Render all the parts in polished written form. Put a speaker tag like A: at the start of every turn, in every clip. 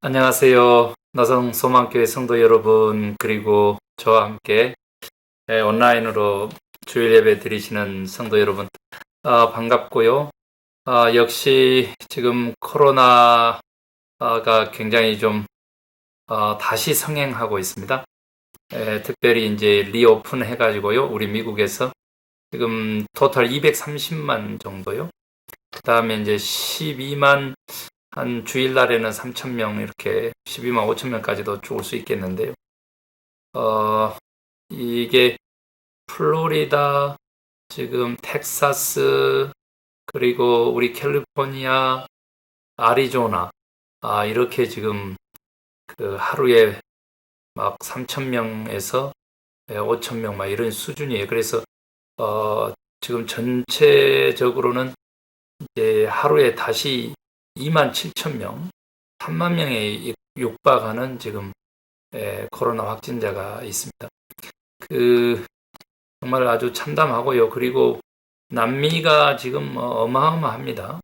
A: 안녕하세요. 나성 소망교회 성도 여러분, 그리고 저와 함께 온라인으로 주일 예배 드리시는 성도 여러분, 반갑고요. 역시 지금 코로나가 굉장히 좀 다시 성행하고 있습니다. 특별히 이제 리오픈 해가지고요. 우리 미국에서 지금 토탈 230만 정도요. 그 다음에 이제 12만 한 주일날에는 3,000명 이렇게 12만 5천 명까지도 죽을 수 있겠는데요. 이게 플로리다, 지금 텍사스, 그리고 우리 캘리포니아, 아리조나, 이렇게 지금 그 하루에 막 3,000명에서 5,000명 막 이런 수준이에요. 그래서 지금 전체적으로는 이제 하루에 다시 27,000명, 3만 명에 육박하는 지금 코로나 확진자가 있습니다. 정말 아주 참담하고요. 그리고 남미가 지금 어마어마합니다.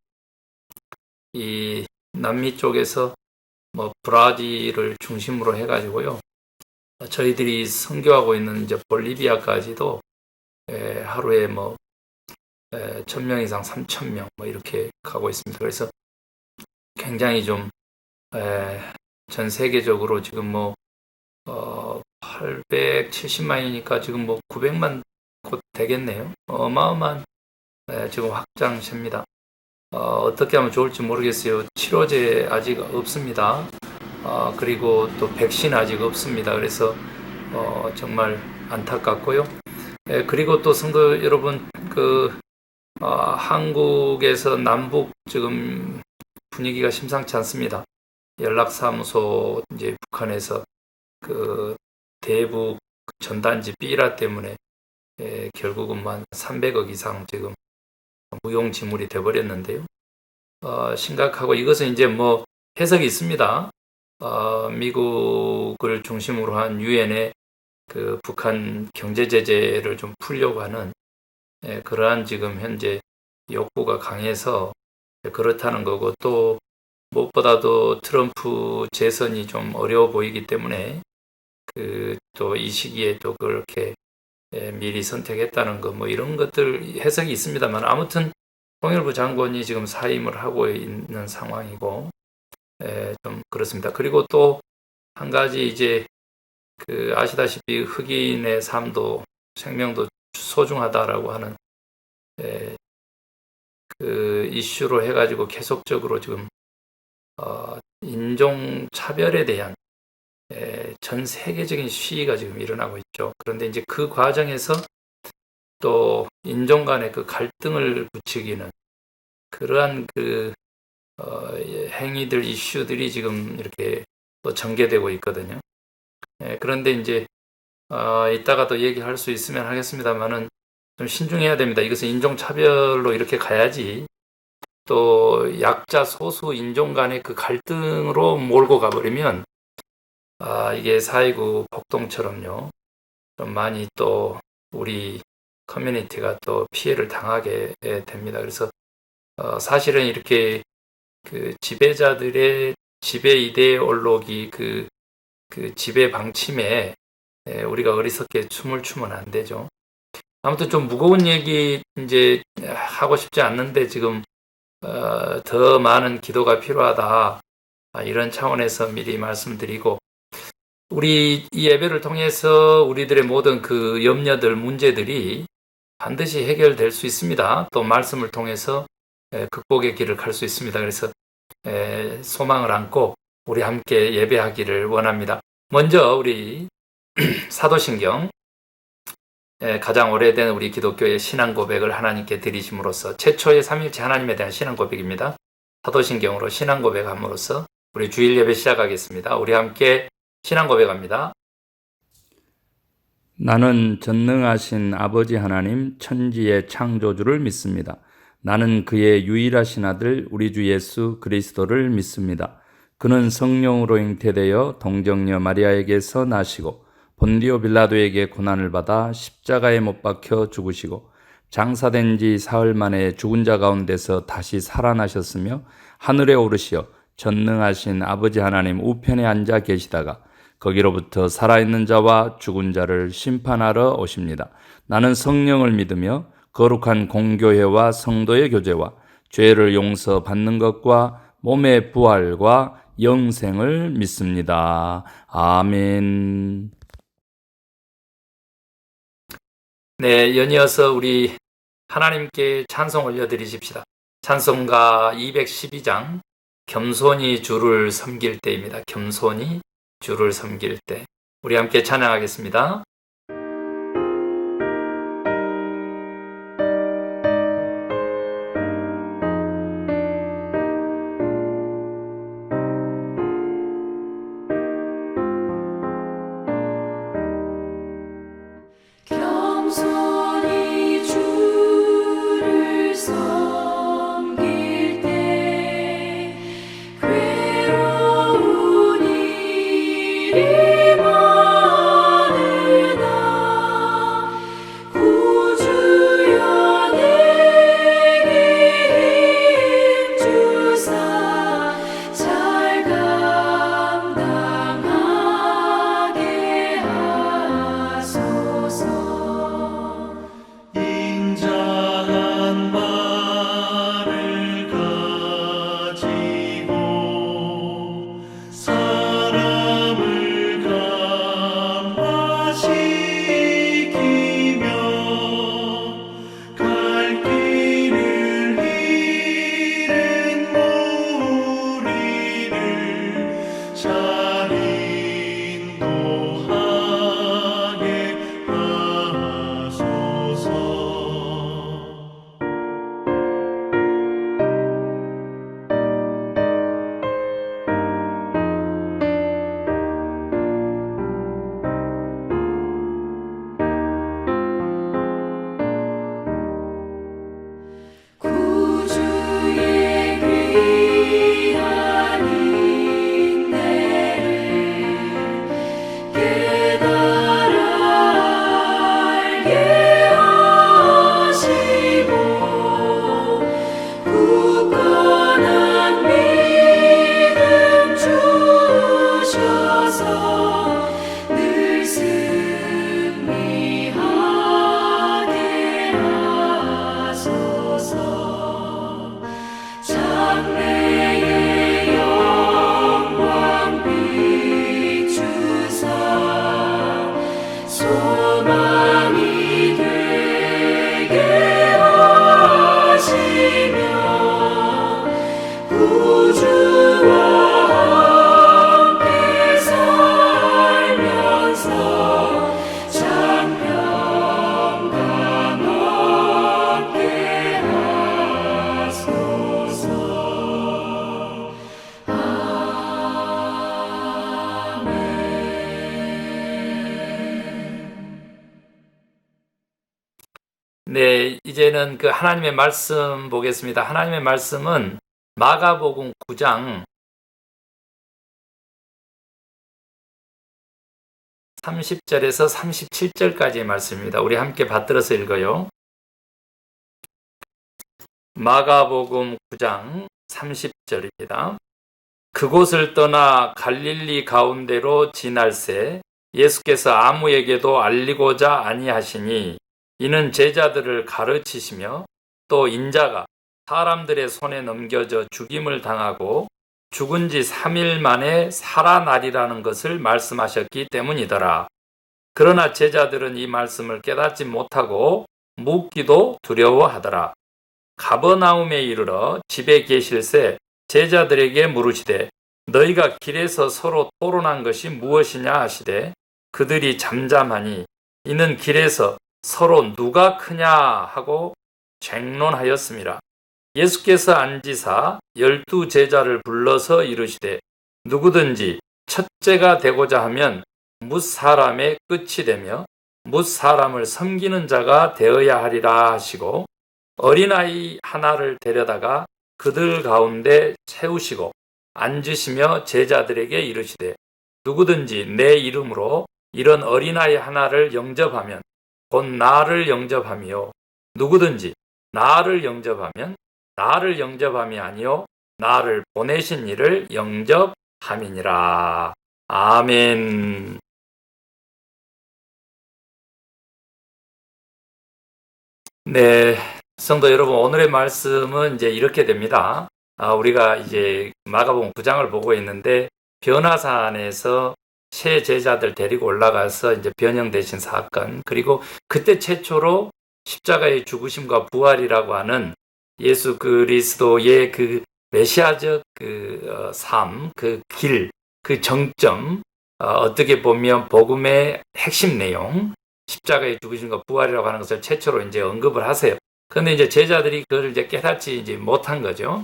A: 이 남미 쪽에서 뭐 브라질을 중심으로 해가지고요. 저희들이 선교하고 있는 이제 볼리비아까지도 하루에 뭐 1,000명 이상 3,000명 뭐 이렇게 가고 있습니다. 그래서 굉장히 좀 전 세계적으로 지금 뭐 870만이니까 지금 뭐 900만 곧 되겠네요. 어마어마한 지금 확장세입니다. 어떻게 하면 좋을지 모르겠어요. 치료제 아직 없습니다. 그리고 또 백신 아직 없습니다. 그래서 정말 안타깝고요. 그리고 또 성도 여러분, 한국에서 남북 지금 분위기가 심상치 않습니다. 연락사무소 이제 북한에서 그 대북 전단지 삐라 때문에 결국은 만 300억 이상 지금 무용지물이 돼버렸는데요. 심각하고 이것은 이제 뭐 해석이 있습니다. 미국을 중심으로 한 유엔의 그 북한 경제 제재를 좀 풀려고 하는 그러한 지금 현재 욕구가 강해서 그렇다는 거고, 또 무엇보다도 트럼프 재선이 좀 어려워 보이기 때문에 또 이 시기에 또 그렇게 미리 선택했다는 거 뭐 이런 것들 해석이 있습니다만, 아무튼 통일부 장관이 지금 사임을 하고 있는 상황이고 좀 그렇습니다. 그리고 또 한 가지 이제 아시다시피 흑인의 삶도 생명도 소중하다라고 하는 이슈로 해가지고 계속적으로 지금 인종차별에 대한 전 세계적인 시위가 지금 일어나고 있죠. 그런데 이제 그 과정에서 또 인종 간의 그 갈등을 부추기는 그러한 행위들, 이슈들이 지금 이렇게 또 전개되고 있거든요. 그런데 이제 이따가 또 얘기할 수 있으면 하겠습니다만은 좀 신중해야 됩니다. 이것은 인종차별로 이렇게 가야지 또 약자 소수 인종 간의 그 갈등으로 몰고 가버리면 이게 4.29 폭동처럼요 좀 많이 또 우리 커뮤니티가 또 피해를 당하게 됩니다. 그래서 사실은 이렇게 지배자들의 지배 이데올로기 그 지배 방침에 우리가 어리석게 춤을 추면 안 되죠. 아무튼 좀 무거운 얘기 이제 하고 싶지 않는데 지금 더 많은 기도가 필요하다, 이런 차원에서 미리 말씀드리고, 우리 이 예배를 통해서 우리들의 모든 그 염려들, 문제들이 반드시 해결될 수 있습니다. 또 말씀을 통해서 극복의 길을 갈 수 있습니다. 그래서 소망을 안고 우리 함께 예배하기를 원합니다. 먼저 우리 사도신경, 가장 오래된 우리 기독교의 신앙 고백을 하나님께 드리심으로써 최초의 삼일체 하나님에 대한 신앙 고백입니다. 사도신경으로 신앙 고백함으로써 우리 주일 예배 시작하겠습니다. 우리 함께 신앙 고백합니다.
B: 나는 전능하신 아버지 하나님 천지의 창조주를 믿습니다. 나는 그의 유일하신 아들 우리 주 예수 그리스도를 믿습니다. 그는 성령으로 잉태되어 동정녀 마리아에게서 나시고 본디오 빌라도에게 고난을 받아 십자가에 못 박혀 죽으시고 장사된 지 사흘 만에 죽은 자 가운데서 다시 살아나셨으며 하늘에 오르시어 전능하신 아버지 하나님 우편에 앉아 계시다가 거기로부터 살아있는 자와 죽은 자를 심판하러 오십니다. 나는 성령을 믿으며 거룩한 공교회와 성도의 교제와 죄를 용서받는 것과 몸의 부활과 영생을 믿습니다. 아멘.
A: 네, 연이어서 우리 하나님께 찬송 올려드리십시다. 찬송가 212장 겸손히 주를 섬길 때입니다. 겸손히 주를 섬길 때. 우리 함께 찬양하겠습니다.
C: 겸손히 주를 섬길 때 괴로운 일이 많으나 구주여 내게 힘 주사 잘 감당하게 하소서.
D: 인자한 말을 가지고 사람을 감화시키며 갈 길을 잃은 무리를 잘 인도하게 하소서.
C: 구주의 귀한 인내를 깨달아 알게 하시고 굳건한 믿음 주셔서 늘 승리하게 하소서. 장래의 영광 비추사 소망이 되게 하시며 구주와 함께 살면서 장평강 얻게 하소서.
A: 네, 이제는 그 하나님의 말씀 보겠습니다. 하나님의 말씀은 마가복음 9장 30절에서 37절까지의 말씀입니다. 우리 함께 받들어서 읽어요. 마가복음 9장 30절입니다. 그곳을 떠나 갈릴리 가운데로 지날새 예수께서 아무에게도 알리고자 아니하시니 이는 제자들을 가르치시며 또 인자가 사람들의 손에 넘겨져 죽임을 당하고 죽은 지 3일 만에 살아나리라는 것을 말씀하셨기 때문이더라. 그러나 제자들은 이 말씀을 깨닫지 못하고 묻기도 두려워하더라. 가버나움에 이르러 집에 계실새 제자들에게 물으시되 너희가 길에서 서로 토론한 것이 무엇이냐 하시되 그들이 잠잠하니 이는 길에서 서로 누가 크냐 하고 쟁론하였습니다. 예수께서 앉으사 12 제자를 불러서 이르시되 누구든지 첫째가 되고자 하면 뭇 사람의 끝이 되며 뭇 사람을 섬기는 자가 되어야 하리라 하시고 어린아이 하나를 데려다가 그들 가운데 세우시고 앉으시며 제자들에게 이르시되 누구든지 내 이름으로 이런 어린아이 하나를 영접하면 곧 나를 영접함이요 누구든지 나를 영접하면 나를 영접함이 아니요 나를 보내신 이를 영접함이니라. 아멘. 네, 성도 여러분, 오늘의 말씀은 이제 이렇게 됩니다. 우리가 이제 마가복음 9장을 보고 있는데 변화산에서 새 제자들 데리고 올라가서 이제 변형되신 사건, 그리고 그때 최초로 십자가의 죽으심과 부활이라고 하는 예수 그리스도의 그 메시아적 그 삶, 그 길, 그 정점, 어떻게 보면 복음의 핵심 내용, 십자가의 죽으심과 부활이라고 하는 것을 최초로 이제 언급을 하세요. 그런데 이제 제자들이 그걸 이제 깨닫지 이제 못한 거죠.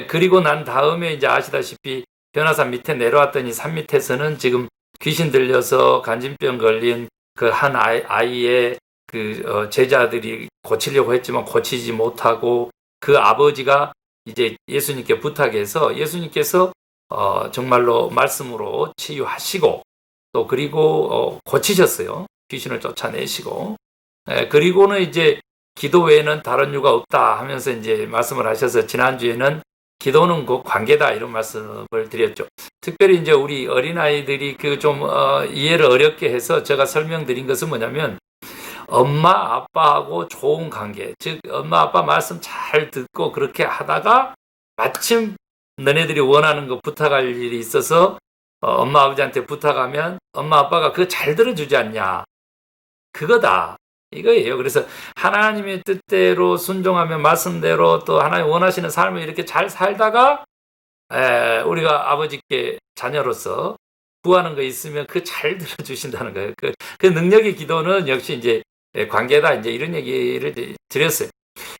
A: 그리고 난 다음에 이제 아시다시피 변화산 밑에 내려왔더니 산 밑에서는 지금 귀신 들려서 간질병 걸린 그 한 아이의 그 제자들이 고치려고 했지만 고치지 못하고 그 아버지가 이제 예수님께 부탁해서 예수님께서 정말로 말씀으로 치유하시고 또 그리고 고치셨어요. 귀신을 쫓아내시고 그리고는 이제 기도 외에는 다른 이유가 없다 하면서 이제 말씀을 하셔서 지난주에는 기도는 곧 관계다 이런 말씀을 드렸죠. 특별히 이제 우리 어린아이들이 그 좀 이해를 어렵게 해서 제가 설명드린 것은 뭐냐면 엄마 아빠하고 좋은 관계, 즉 엄마 아빠 말씀 잘 듣고 그렇게 하다가 마침 너네들이 원하는 거 부탁할 일이 있어서 엄마 아버지한테 부탁하면 엄마 아빠가 그거 잘 들어주지 않냐, 그거다 이거예요. 그래서 하나님의 뜻대로 순종하면 말씀대로 또 하나님 원하시는 삶을 이렇게 잘 살다가 우리가 아버지께 자녀로서 구하는 거 있으면 그 잘 들어주신다는 거예요. 그 능력의 기도는 역시 이제 관계다 이제 이런 얘기를 드렸어요.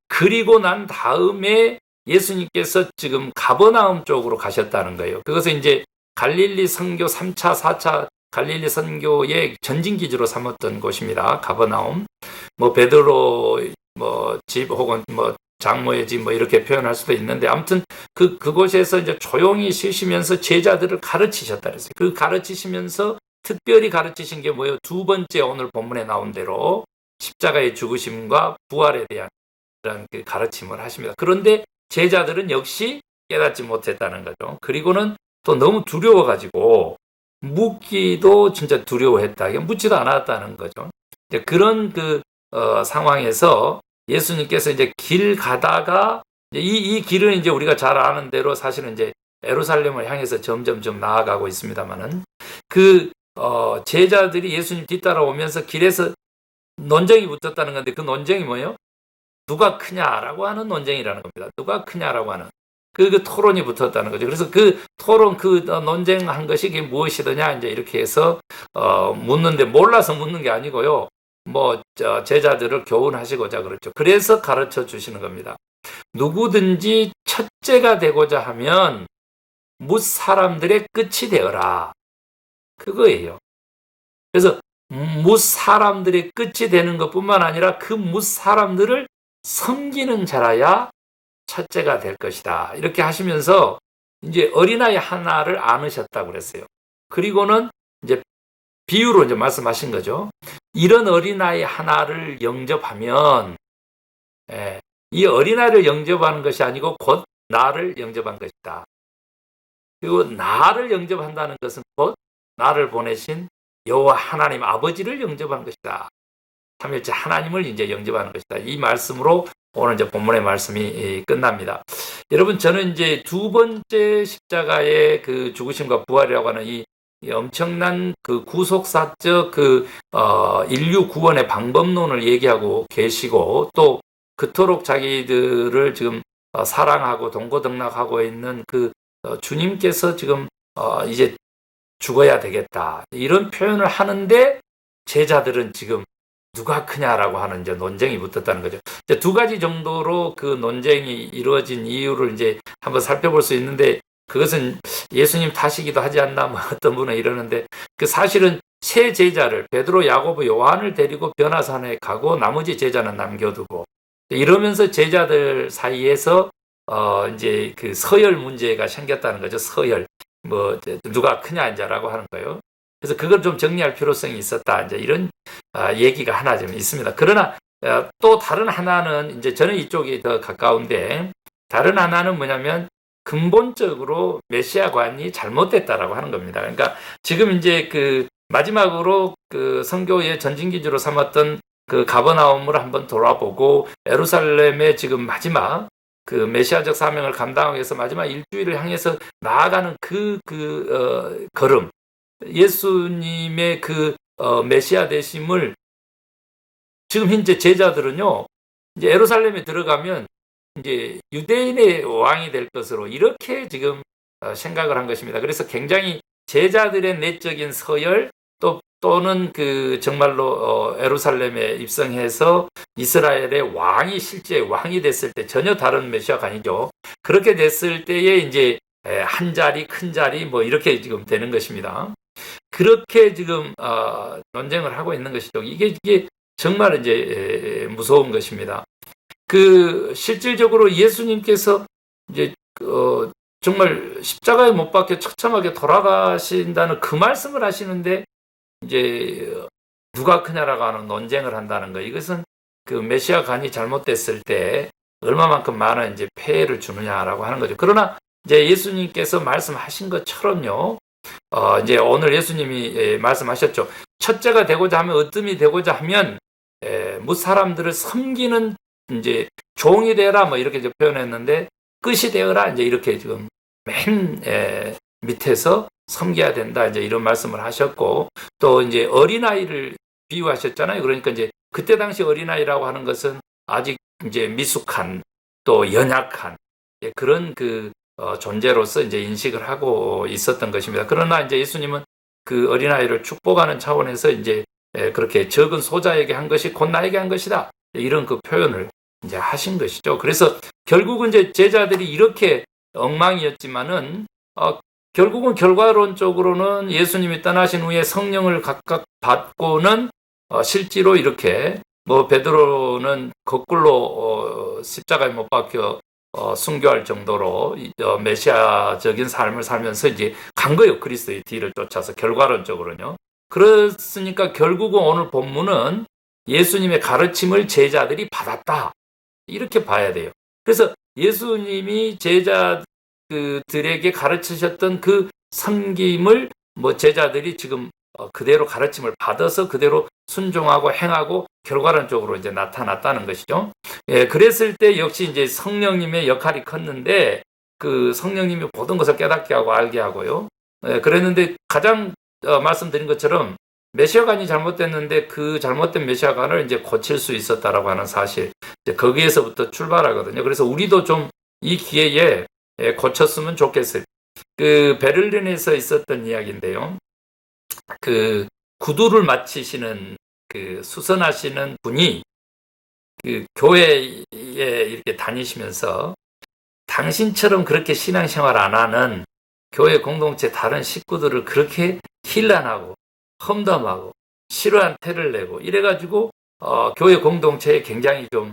A: 그리고 난 다음에 예수님께서 지금 가버나움 쪽으로 가셨다는 거예요. 그것은 이제 갈릴리 선교 3차, 4차 갈릴리 선교의 전진기지로 삼았던 곳입니다. 가버나움. 뭐 베드로 뭐 집 혹은 뭐 장모의 집 뭐 이렇게 표현할 수도 있는데 아무튼 그곳에서 이제 조용히 쉬시면서 제자들을 가르치셨다 그랬어요. 그 가르치시면서 특별히 가르치신 게 뭐예요? 두 번째 오늘 본문에 나온 대로 십자가의 죽으심과 부활에 대한 그런 그 가르침을 하십니다. 그런데 제자들은 역시 깨닫지 못했다는 거죠. 그리고는 또 너무 두려워가지고 묻기도 진짜 두려워했다. 묻지도 않았다는 거죠. 이제 그런 상황에서 예수님께서 이제 길 가다가 이 길은 이제 우리가 잘 아는 대로 사실은 이제 예루살렘을 향해서 점점 나아가고 있습니다만은 제자들이 예수님 뒤따라오면서 길에서 논쟁이 붙었다는 건데 그 논쟁이 뭐예요? 누가 크냐라고 하는 논쟁이라는 겁니다. 누가 크냐라고 하는 그 토론이 붙었다는 거죠. 그래서 그 토론, 논쟁한 것이 그게 무엇이더냐, 이제 이렇게 해서, 묻는데 몰라서 묻는 게 아니고요. 제자들을 교훈하시고자 그렇죠. 그래서 가르쳐 주시는 겁니다. 누구든지 첫째가 되고자 하면 뭇 사람들의 끝이 되어라. 그거예요. 그래서 뭇 사람들의 끝이 되는 것뿐만 아니라 그 뭇 사람들을 섬기는 자라야 첫째가 될 것이다. 이렇게 하시면서 이제 어린아이 하나를 안으셨다고 그랬어요. 그리고는 이제 비유로 이제 말씀하신 거죠. 이런 어린아이 하나를 영접하면, 이 어린아이를 영접하는 것이 아니고 곧 나를 영접한 것이다. 그리고 나를 영접한다는 것은 곧 나를 보내신 여호와 하나님 아버지를 영접한 것이다. 삼일째 하나님을 이제 영접하는 것이다. 이 말씀으로 오늘 이제 본문의 말씀이 끝납니다. 여러분, 저는 이제 두 번째 십자가의 그 죽으심과 부활이라고 하는 이 엄청난 그 구속사적 인류 구원의 방법론을 얘기하고 계시고 또 그토록 자기들을 지금 사랑하고 동고동락하고 있는 주님께서 지금 이제 죽어야 되겠다. 이런 표현을 하는데 제자들은 지금 누가 크냐라고 하는 이제 논쟁이 붙었다는 거죠. 이제 두 가지 정도로 그 논쟁이 이루어진 이유를 이제 한번 살펴볼 수 있는데 그것은 예수님 탓이기도 하지 않나 뭐 어떤 분은 이러는데 사실은 세 제자를 베드로, 야고보, 요한을 데리고 변화산에 가고 나머지 제자는 남겨두고 이러면서 제자들 사이에서 이제 그 서열 문제가 생겼다는 거죠. 서열. 누가 크냐 이제라고 하는 거예요. 그래서 그걸 좀 정리할 필요성이 있었다. 이제 이런 얘기가 하나 좀 있습니다. 그러나 또 다른 하나는 이제 저는 이쪽이 더 가까운데 다른 하나는 뭐냐면 근본적으로 메시아관이 잘못됐다라고 하는 겁니다. 그러니까 지금 이제 그 마지막으로 그 선교의 전진기지로 삼았던 그 가버나움을 한번 돌아보고 예루살렘의 지금 마지막 그 메시아적 사명을 감당하기 위해서 마지막 일주일을 향해서 나아가는 걸음, 예수님의 메시아 되심을 지금 현재 제자들은요, 이제 예루살렘에 들어가면 이제 유대인의 왕이 될 것으로 이렇게 지금 생각을 한 것입니다. 그래서 굉장히 제자들의 내적인 서열 또는 그 정말로 예루살렘에 입성해서 이스라엘의 왕이 실제 왕이 됐을 때 전혀 다른 메시아가 아니죠. 그렇게 됐을 때에 이제 한 자리 큰 자리 뭐 이렇게 지금 되는 것입니다. 그렇게 지금 논쟁을 하고 있는 것이죠. 이게 정말 이제 무서운 것입니다. 실질적으로 예수님께서 이제 정말 십자가에 못 박혀 처참하게 돌아가신다는 그 말씀을 하시는데 이제 누가 크냐라고 하는 논쟁을 한다는 거. 이것은 그 메시아 간이 잘못됐을 때 얼마만큼 많은 이제 폐해를 주느냐라고 하는 거죠. 그러나 이제 예수님께서 말씀하신 것처럼요. 이제 오늘 예수님이 말씀하셨죠. 첫째가 되고자 하면 으뜸이 되고자 하면 무사람들을 섬기는 이제 종이 되어라 뭐 이렇게 이제 표현했는데 끝이 되어라 이제 이렇게 지금 맨 밑에서 섬겨야 된다 이제 이런 말씀을 하셨고 또 이제 어린아이를 비유하셨잖아요. 그러니까 이제 그때 당시 어린아이라고 하는 것은 아직 이제 미숙한 또 연약한 그런 존재로서 이제 인식을 하고 있었던 것입니다. 그러나 이제 예수님은 그 어린아이를 축복하는 차원에서 이제 그렇게 적은 소자에게 한 것이 곧 나에게 한 것이다. 이런 그 표현을 이제 하신 것이죠. 그래서 결국은 이제 제자들이 이렇게 엉망이었지만은 결국은 결과론적으로는 예수님이 떠나신 후에 성령을 각각 받고는 실제로 이렇게 뭐 베드로는 거꾸로 십자가에 못 박혀 순교할 정도로 메시아적인 삶을 살면서 이제 간 거예요. 그리스도의 뒤를 쫓아서 결과론적으로는요. 그렇으니까 결국은 오늘 본문은 예수님의 가르침을 제자들이 받았다. 이렇게 봐야 돼요. 그래서 예수님이 제자들에게 가르치셨던 그 섬김을 뭐 제자들이 지금 그대로 가르침을 받아서 그대로 순종하고 행하고 결과론적으로 이제 나타났다는 것이죠. 그랬을 때 역시 이제 성령님의 역할이 컸는데 그 성령님이 모든 것을 깨닫게 하고 알게 하고요. 그랬는데 가장 말씀드린 것처럼 메시아관이 잘못됐는데 그 잘못된 메시아관을 이제 고칠 수 있었다라고 하는 사실, 이제 거기에서부터 출발하거든요. 그래서 우리도 좀 이 기회에 고쳤으면 좋겠어요. 그 베를린에서 있었던 이야기인데요. 그 구두를 맞히시는 그 수선하시는 분이 그 교회에 이렇게 다니시면서 당신처럼 그렇게 신앙생활 안 하는 교회 공동체 다른 식구들을 그렇게 힐난하고 험담하고 싫어한 태를 내고 이래가지고 교회 공동체에 굉장히 좀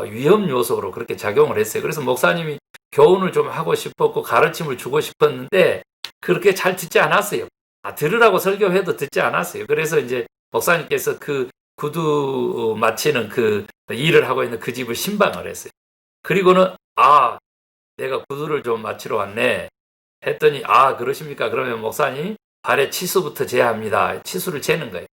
A: 위험 요소로 그렇게 작용을 했어요. 그래서 목사님이 교훈을 좀 하고 싶었고 가르침을 주고 싶었는데 그렇게 잘 듣지 않았어요. 들으라고 설교해도 듣지 않았어요. 그래서 이제 목사님께서 그 구두 맞히는 그 일을 하고 있는 그 집을 신방을 했어요. 그리고는 내가 구두를 좀 맞히러 왔네 했더니 그러십니까? 그러면 목사님 발에 치수부터 재야 합니다. 치수를 재는 거예요.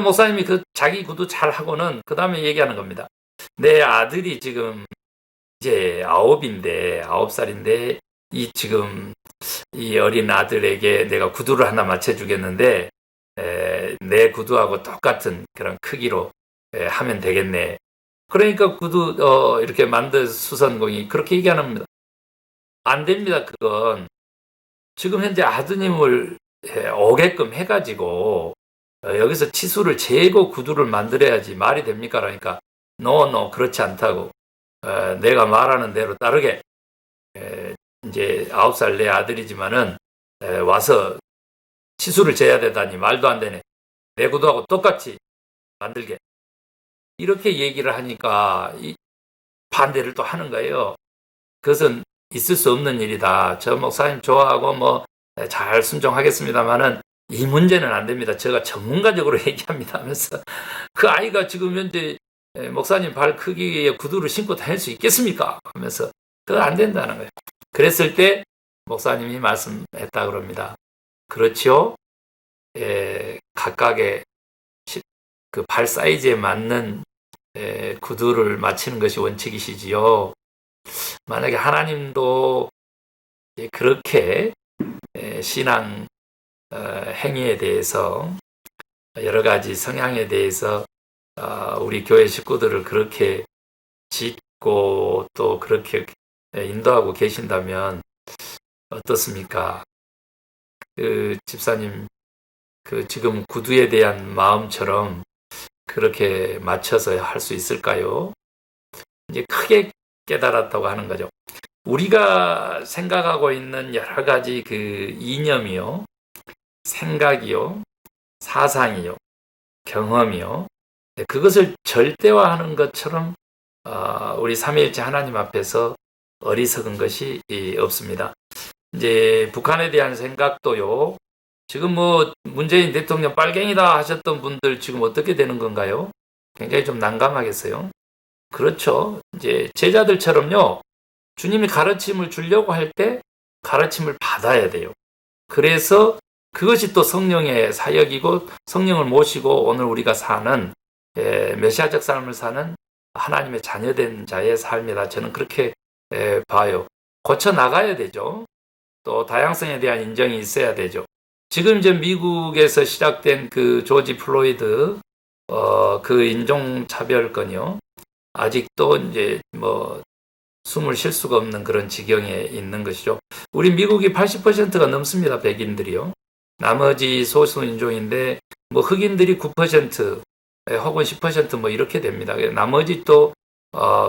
A: 목사님이 자기 구두 잘 하고는 그 다음에 얘기하는 겁니다. 내 아들이 지금 이제 9살인데 지금 이 어린 아들에게 내가 구두를 하나 맞춰주겠는데 내 구두하고 똑같은 그런 크기로 하면 되겠네. 그러니까 구두 이렇게 만든 수선공이 그렇게 얘기하는 겁니다. 안 됩니다. 그건 지금 현재 아드님을 오게끔 해가지고 여기서 치수를 재고 구두를 만들어야지 말이 됩니까? 그러니까 노 그렇지 않다고 내가 말하는 대로 따르게 이제 9살 내 아들이지만은 와서 치수를 재야 되다니 말도 안 되네. 내 구두하고 똑같이 만들게. 이렇게 얘기를 하니까 반대를 또 하는 거예요. 그것은 있을 수 없는 일이다. 저 목사님 좋아하고 뭐 잘 순종하겠습니다만은 이 문제는 안 됩니다. 제가 전문가적으로 얘기합니다 하면서 그 아이가 지금 현재 목사님 발 크기의 구두를 신고 다닐 수 있겠습니까? 하면서 그거 안 된다는 거예요. 그랬을 때 목사님이 말씀했다 그럽니다. 그렇지요? 각각의 그 발 사이즈에 맞는 구두를 맞추는 것이 원칙이시지요. 만약에 하나님도 그렇게 신앙 행위에 대해서 여러 가지 성향에 대해서 우리 교회 식구들을 그렇게 짓고 또 그렇게 인도하고 계신다면 어떻습니까? 그 집사님 그 지금 구두에 대한 마음처럼 그렇게 맞춰서 할 수 있을까요? 이제 크게 깨달았다고 하는 거죠. 우리가 생각하고 있는 여러 가지 그 이념이요, 생각이요, 사상이요, 경험이요, 그것을 절대화하는 것처럼 우리 삼위일체 하나님 앞에서 어리석은 것이 없습니다. 이제 북한에 대한 생각도요, 지금 뭐 문재인 대통령 빨갱이다 하셨던 분들 지금 어떻게 되는 건가요? 굉장히 좀 난감하겠어요. 그렇죠. 이제 제자들처럼요, 주님이 가르침을 주려고 할 때 가르침을 받아야 돼요. 그래서 그것이 또 성령의 사역이고 성령을 모시고 오늘 우리가 사는 메시아적 삶을 사는 하나님의 자녀된 자의 삶이다. 저는 그렇게 봐요. 고쳐 나가야 되죠. 또 다양성에 대한 인정이 있어야 되죠. 지금 이제 미국에서 시작된 그 조지 플로이드 그 인종차별건이요. 아직도 이제 뭐 숨을 쉴 수가 없는 그런 지경에 있는 것이죠. 우리 미국이 80%가 넘습니다. 백인들이요. 나머지 소수 인종인데 뭐 흑인들이 9% 혹은 10% 뭐 이렇게 됩니다. 나머지 또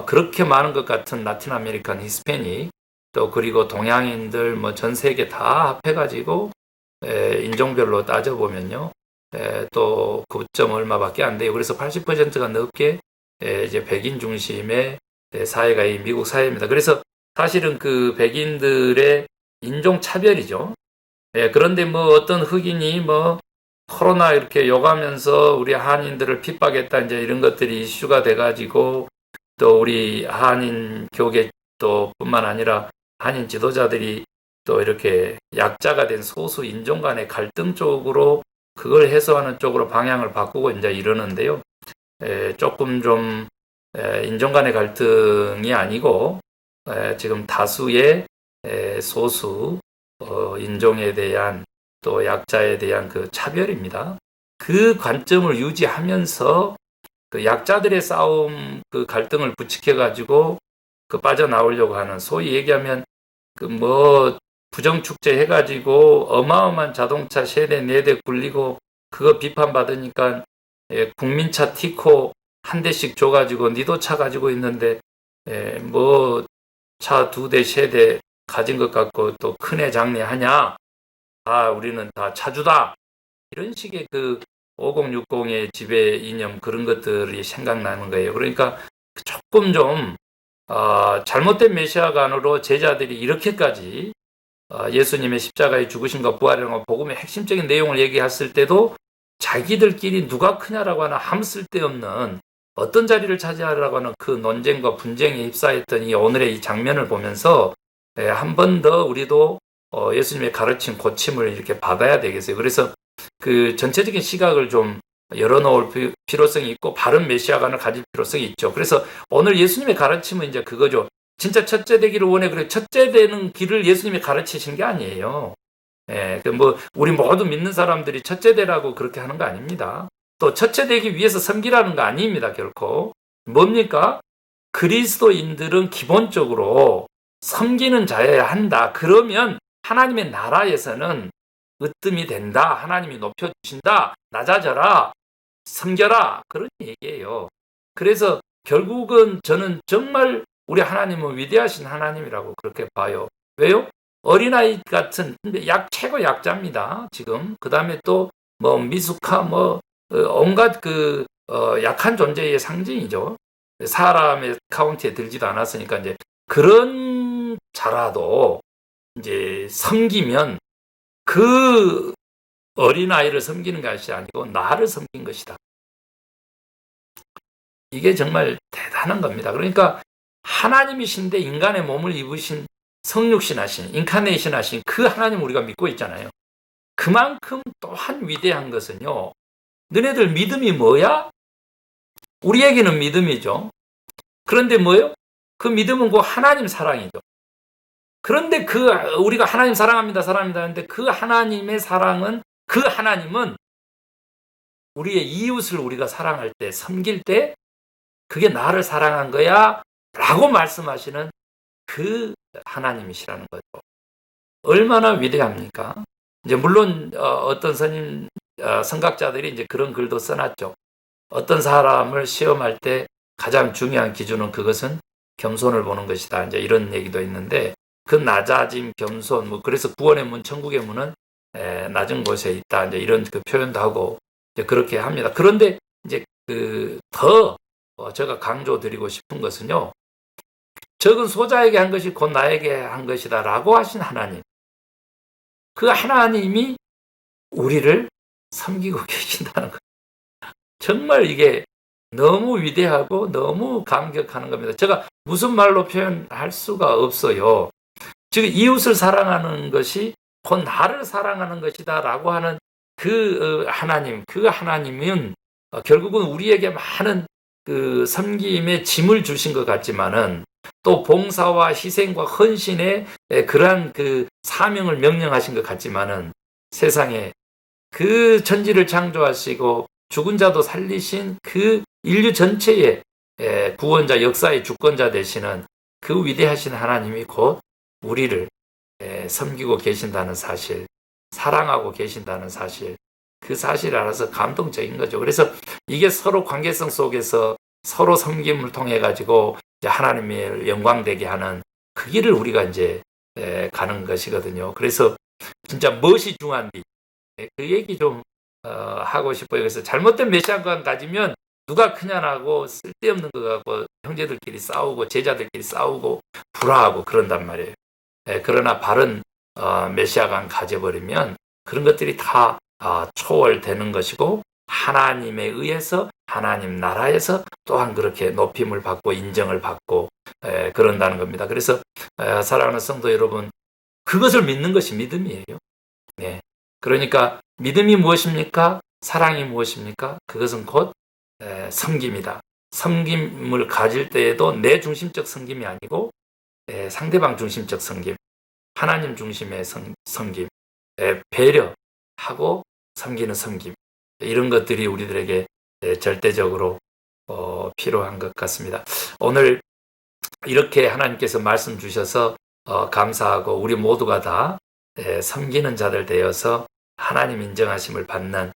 A: 그렇게 많은 것 같은 라틴 아메리칸 히스패닉 또 그리고 동양인들 뭐 전 세계 다 합해가지고 인종별로 따져보면요. 또 9점 얼마밖에 안 돼요. 그래서 80%가 넘게 이제 백인 중심의 사회가 이 미국 사회입니다. 그래서 사실은 그 백인들의 인종차별이죠. 그런데 뭐 어떤 흑인이 뭐 코로나 이렇게 욕하면서 우리 한인들을 핍박했다 이제 이런 것들이 이슈가 돼가지고 또 우리 한인 교계 또 뿐만 아니라 한인 지도자들이 또 이렇게 약자가 된 소수 인종 간의 갈등 쪽으로 그걸 해소하는 쪽으로 방향을 바꾸고 이제 이러는데요. 조금 좀 인종 간의 갈등이 아니고 지금 다수의 소수 인종에 대한 또 약자에 대한 그 차별입니다. 그 관점을 유지하면서 그 약자들의 싸움 그 갈등을 부추겨 가지고 그 빠져나오려고 하는 소위 얘기하면 그 뭐 부정축제 해가지고 어마어마한 자동차 3대 4대 굴리고 그거 비판받으니까 국민차 티코 한 대씩 줘가지고 니도 차 가지고 있는데 뭐 차 2대 3대 가진 것 같고 또 큰애 장래 하냐? 우리는 다 차주다. 이런 식의 그 5060의 지배 이념 그런 것들이 생각나는 거예요. 그러니까 조금 좀 잘못된 메시아관으로 제자들이 이렇게까지 예수님의 십자가의 죽으심과 부활이라는 복음의 핵심적인 내용을 얘기했을 때도 자기들끼리 누가 크냐라고 하는 아무 쓸데없는 어떤 자리를 차지하려고 하는 그 논쟁과 분쟁에 휩싸였던 이 오늘의 이 장면을 보면서 한 번 더 우리도 예수님의 가르침, 고침을 이렇게 받아야 되겠어요. 그래서 그 전체적인 시각을 좀 열어놓을 필요성이 있고 바른 메시아관을 가질 필요성이 있죠. 그래서 오늘 예수님의 가르침은 이제 그거죠. 진짜 첫째 되기를 원해. 그래 첫째 되는 길을 예수님이 가르치신 게 아니에요. 뭐 우리 모두 믿는 사람들이 첫째 되라고 그렇게 하는 거 아닙니다. 또 첫째 되기 위해서 섬기라는 거 아닙니다. 결코. 뭡니까? 그리스도인들은 기본적으로 섬기는 자여야 한다. 그러면 하나님의 나라에서는 으뜸이 된다. 하나님이 높여주신다. 낮아져라. 섬겨라. 그런 얘기예요. 그래서 결국은 저는 정말 우리 하나님은 위대하신 하나님이라고 그렇게 봐요. 왜요? 어린아이 같은 최고 약자입니다. 지금 그 다음에 또 뭐 미숙하 온갖 그 약한 존재의 상징이죠. 사람의 카운트에 들지도 않았으니까 이제 그런 자라도 이제 섬기면 그 어린아이를 섬기는 것이 아니고 나를 섬긴 것이다. 이게 정말 대단한 겁니다. 그러니까 하나님이신데 인간의 몸을 입으신 성육신 하신, 인카네이션 하신 그 하나님 우리가 믿고 있잖아요. 그만큼 또한 위대한 것은요, 너네들 믿음이 뭐야? 우리에게는 믿음이죠. 그런데 뭐예요? 그 믿음은 그 하나님 사랑이죠. 그런데 우리가 하나님 사랑합니다, 사랑합니다 하는데 그 하나님의 사랑은, 그 하나님은 우리의 이웃을 우리가 사랑할 때, 섬길 때, 그게 나를 사랑한 거야 라고 말씀하시는 그 하나님이시라는 거죠. 얼마나 위대합니까? 이제 물론 어떤 성각자들이 이제 그런 글도 써놨죠. 어떤 사람을 시험할 때 가장 중요한 기준은 그것은 겸손을 보는 것이다. 이제 이런 얘기도 있는데, 그 낮아짐, 겸손, 그래서 구원의 문, 천국의 문은 낮은 곳에 있다. 이제 이런 그 표현도 하고 이제 그렇게 합니다. 그런데 이제 더 제가 강조드리고 싶은 것은요, 적은 소자에게 한 것이 곧 나에게 한 것이다라고 하신 하나님, 그 하나님이 우리를 섬기고 계신다는 거예요. 정말 이게 너무 위대하고 너무 감격하는 겁니다. 제가 무슨 말로 표현할 수가 없어요. 즉 이웃을 사랑하는 것이 곧 나를 사랑하는 것이다 라고 하는 그 하나님은 결국은 우리에게 많은 그 섬김의 짐을 주신 것 같지만은, 또 봉사와 희생과 헌신의 그러한 그 사명을 명령하신 것 같지만은, 세상에 그 천지를 창조하시고 죽은 자도 살리신 그 인류 전체의 구원자, 역사의 주권자 되시는 그 위대하신 하나님이 곧 우리를 섬기고 계신다는 사실, 사랑하고 계신다는 사실, 그 사실을 알아서 감동적인 거죠. 그래서 이게 서로 관계성 속에서 서로 섬김을 통해 가지고 하나님의 영광되게 하는 그 길을 우리가 이제 가는 것이거든요. 그래서 진짜 무엇이 중요한지 그 얘기 좀 하고 싶어요. 그래서 잘못된 메시아관 가지면 누가 크냐라고 쓸데없는 거 갖고 형제들끼리 싸우고 제자들끼리 싸우고 불화하고 그런단 말이에요. 그러나 바른 메시아관 가져버리면 그런 것들이 다 초월되는 것이고, 하나님에 의해서 하나님 나라에서 또한 그렇게 높임을 받고 인정을 받고 그런다는 겁니다. 그래서 사랑하는 성도 여러분, 그것을 믿는 것이 믿음이에요. 네. 그러니까 믿음이 무엇입니까? 사랑이 무엇입니까? 그것은 곧 섬김이다. 섬김을 가질 때에도 내 중심적 섬김이 아니고 상대방 중심적 섬김, 하나님 중심의 섬김, 배려하고 섬기는 섬김, 이런 것들이 우리들에게 절대적으로 필요한 것 같습니다. 오늘 이렇게 하나님께서 말씀 주셔서 감사하고, 우리 모두가 다 섬기는 자들 되어서 하나님 인정하심을 받는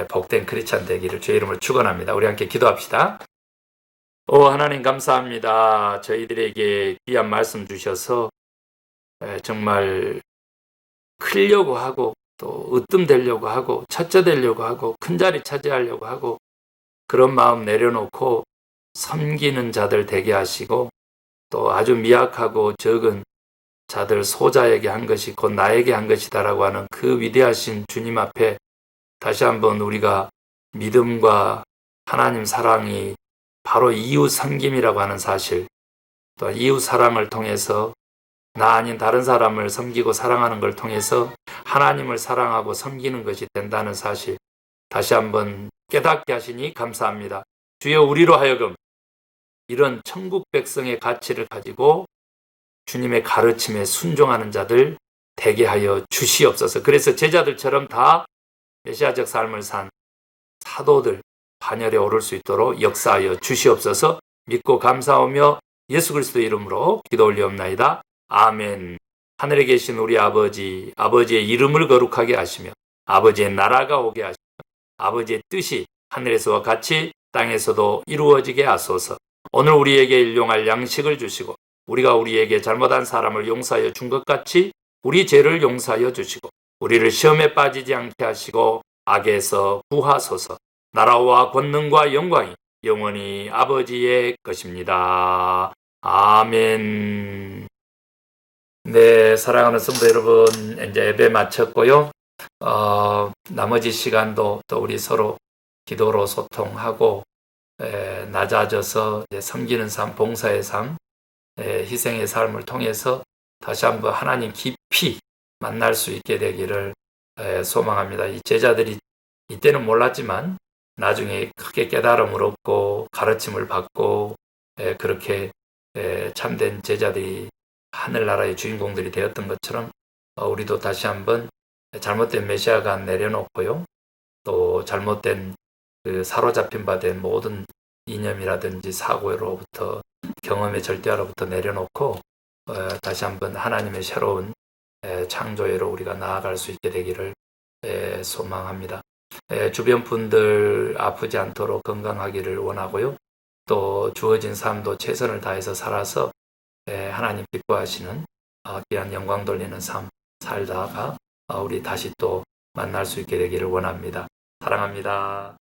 A: 복된 크리스찬 되기를 주의 이름으로 축원합니다. 우리 함께 기도합시다. 하나님 감사합니다. 저희들에게 귀한 말씀 주셔서 정말 크려고 하고 또 으뜸되려고 하고 첫째 되려고 하고 큰 자리 차지하려고 하고 그런 마음 내려놓고 섬기는 자들 되게 하시고, 또 아주 미약하고 적은 자들 소자에게 한 것이 곧 나에게 한 것이다라고 하는 그 위대하신 주님 앞에 다시 한번 우리가 믿음과 하나님 사랑이 바로 이웃 섬김이라고 하는 사실, 또 이웃 사랑을 통해서 나 아닌 다른 사람을 섬기고 사랑하는 걸 통해서 하나님을 사랑하고 섬기는 것이 된다는 사실 다시 한번 깨닫게 하시니 감사합니다. 주여, 우리로 하여금 이런 천국 백성의 가치를 가지고 주님의 가르침에 순종하는 자들 되게 하여 주시옵소서. 그래서 제자들처럼 다 메시아적 삶을 산 사도들 반열에 오를 수 있도록 역사하여 주시옵소서. 믿고 감사하며 예수 그리스도 이름으로 기도 올리옵나이다. 아멘. 하늘에 계신 우리 아버지, 아버지의 이름을 거룩하게 하시며 아버지의 나라가 오게 하시며 아버지의 뜻이 하늘에서와 같이 땅에서도 이루어지게 하소서. 오늘 우리에게 일용할 양식을 주시고 우리가 우리에게 잘못한 사람을 용서하여 준 것 같이 우리 죄를 용서하여 주시고 우리를 시험에 빠지지 않게 하시고 악에서 구하소서. 나라와 권능과 영광이 영원히 아버지의 것입니다. 아멘. 네, 사랑하는 성도 여러분, 이제 예배 마쳤고요. 나머지 시간도 또 우리 서로 기도로 소통하고 낮아져서 이제 섬기는 삶, 봉사의 삶, 희생의 삶을 통해서 다시 한번 하나님 깊이 만날 수 있게 되기를 소망합니다. 이 제자들이 이때는 몰랐지만 나중에 크게 깨달음을 얻고 가르침을 받고 그렇게 참된 제자들이 하늘나라의 주인공들이 되었던 것처럼 우리도 다시 한번 잘못된 메시아가 내려놓고요. 또 잘못된 그 사로잡힌 바 된 모든 이념이라든지 사고로부터 경험의 절대화로부터 내려놓고 다시 한번 하나님의 새로운 창조회로 우리가 나아갈 수 있게 되기를 소망합니다. 주변 분들 아프지 않도록 건강하기를 원하고요. 또 주어진 삶도 최선을 다해서 살아서 하나님 기뻐하시는 귀한 영광 돌리는 삶 살다가 우리 다시 또 만날 수 있게 되기를 원합니다. 사랑합니다.